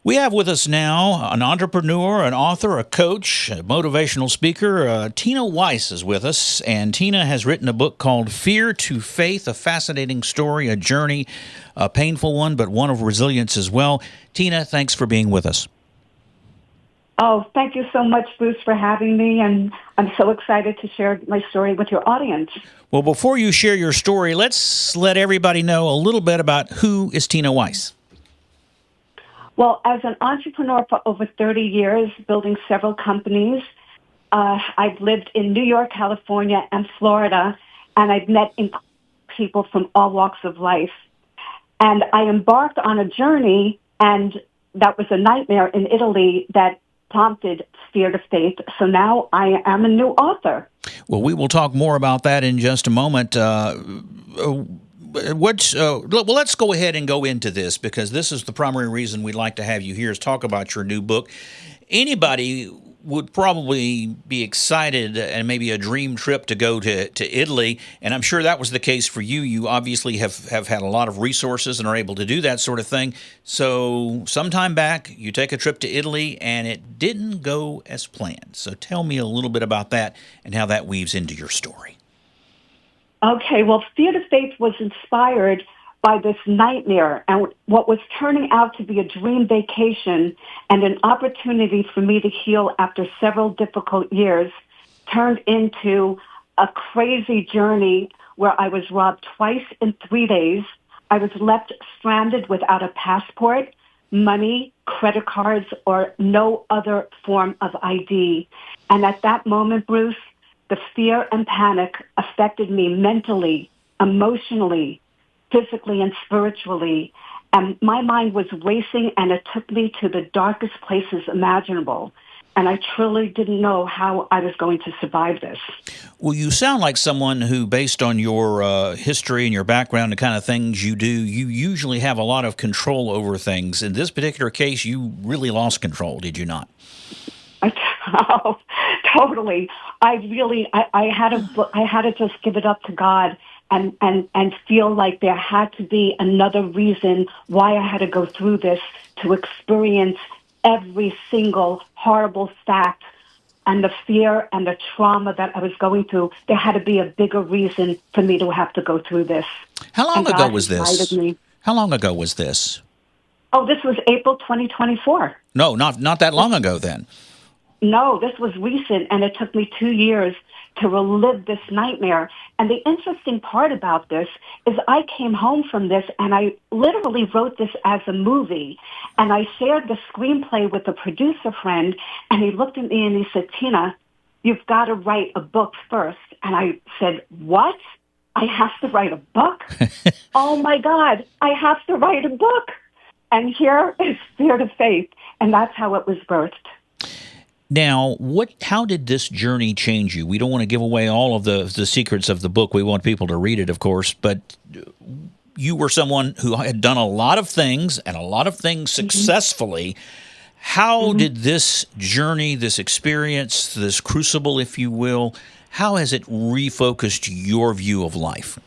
We have with us now an entrepreneur, an author, a coach, a motivational speaker. Tina Weiss is with us, and Tina has written a book called Fear to Faith, a fascinating story, a journey, a painful one, but one of resilience as well. Tina, thanks for being with us. Oh, thank you so much, Bruce, for having me, and I'm so excited to share my story with your audience. Well, before you share your story, let's let everybody know a little bit about who is Tina Weiss. Well, as an entrepreneur for over 30 years, building several companies, I've lived in New York, California, and Florida, and I've met people from all walks of life. And I embarked on a journey, and that was a nightmare in Italy that prompted Fear to Faith. So now I am a new author. Well, we will talk more about that in just a moment. Let's go ahead and go into this, because this is the primary reason we'd like to have you here, is talk about your new book. Anybody would probably be excited and maybe a dream trip to go to Italy, and I'm sure that was the case for you. You obviously have had a lot of resources and are able to do that sort of thing. So sometime back, you take a trip to Italy, and it didn't go as planned. So tell me a little bit about that and how that weaves into your story. Okay, well, Fear to Faith was inspired by this nightmare and what was turning out to be a dream vacation and an opportunity for me to heal after several difficult years turned into a crazy journey where I was robbed twice in 3 days. I was left stranded without a passport, money, credit cards, or no other form of ID. And at that moment, Bruce, the fear and panic affected me mentally, emotionally, physically, and spiritually. And my mind was racing, and it took me to the darkest places imaginable. And I truly didn't know how I was going to survive this. Well, you sound like someone who, based on your history and your background, the kind of things you do, you usually have a lot of control over things. In this particular case, you really lost control, did you not? Oh, totally. I had to just give it up to God and feel like there had to be another reason why I had to go through this, to experience every single horrible fact and the fear and the trauma that I was going through. There had to be a bigger reason for me to have to go through this. How long And ago God was invited this? me. How long ago was this? Oh, this was April 2024. No, not that long ago then. No, this was recent, and it took me 2 years to relive this nightmare. And the interesting part about this is I came home from this, and I literally wrote this as a movie. And I shared the screenplay with a producer friend, and he looked at me and he said, "Tina, you've got to write a book first." And I said, "What? I have to write a book? Oh, my God, I have to write a book." And here is Fear to Faith, and that's how it was birthed. Now, how did this journey change you? We don't want to give away all of the secrets of the book. We want people to read it, of course, but you were someone who had done a lot of things and a lot of things successfully. How did this journey, this experience, this crucible, if you will, how has it refocused your view of life?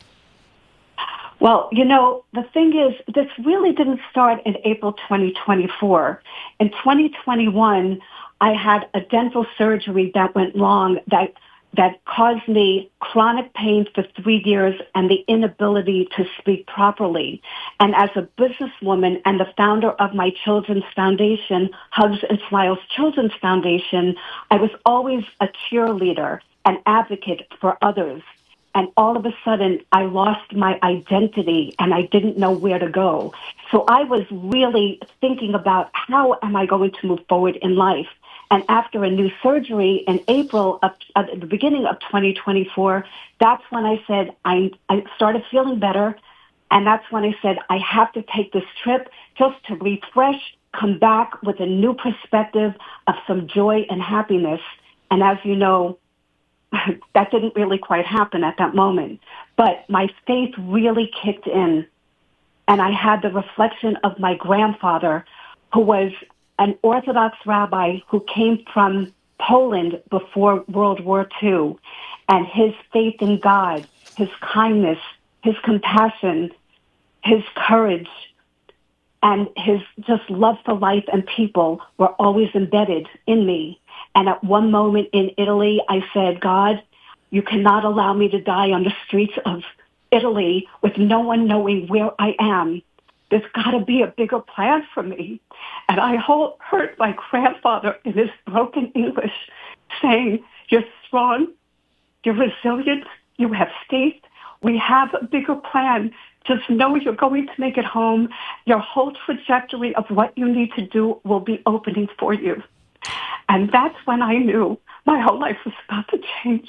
Well, the thing is, this really didn't start in April 2024. In 2021, I had a dental surgery that went wrong that caused me chronic pain for 3 years and the inability to speak properly. And as a businesswoman and the founder of my children's foundation, Hugs and Smiles Children's Foundation, I was always a cheerleader, an advocate for others. And all of a sudden, I lost my identity and I didn't know where to go. So I was really thinking about, how am I going to move forward in life? And after a new surgery in April, at the beginning of 2024, that's when I said, I started feeling better. And that's when I said, I have to take this trip just to refresh, come back with a new perspective of some joy and happiness. And as you know, that didn't really quite happen at that moment. But my faith really kicked in. And I had the reflection of my grandfather, who was an Orthodox rabbi who came from Poland before World War II. And his faith in God, his kindness, his compassion, his courage and his just love for life and people were always embedded in me. And at one moment in Italy, I said, God, you cannot allow me to die on the streets of Italy with no one knowing where I am. There's got to be a bigger plan for me. And I heard my grandfather in his broken English saying, you're strong, you're resilient, you have faith. We have a bigger plan. Just know you're going to make it home. Your whole trajectory of what you need to do will be opening for you. And that's when I knew my whole life was about to change.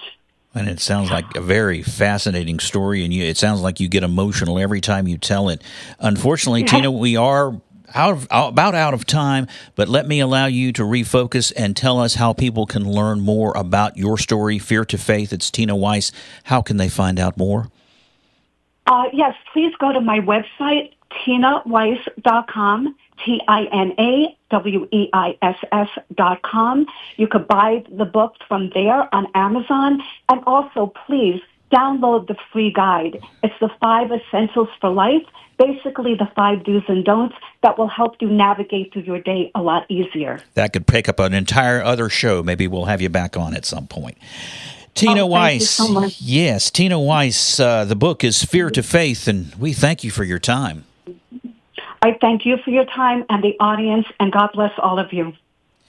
And it sounds like a very fascinating story, and it sounds like you get emotional every time you tell it. Unfortunately, Yeah. Tina, we are about out of time, but let me allow you to refocus and tell us how people can learn more about your story, Fear to Faith. It's Tina Weiss. How can they find out more? Yes, please go to my website, tinaweiss.com, TINAWEISS.com. You could buy the book from there on Amazon. And also, please download the free guide. It's the 5 Essentials for Life, basically the 5 do's and don'ts that will help you navigate through your day a lot easier. That could pick up an entire other show. Maybe we'll have you back on at some point. Tina Weiss. Thank you so much. Yes, Tina Weiss. The book is Fear to Faith, and we thank you for your time. I thank you for your time and the audience, and God bless all of you.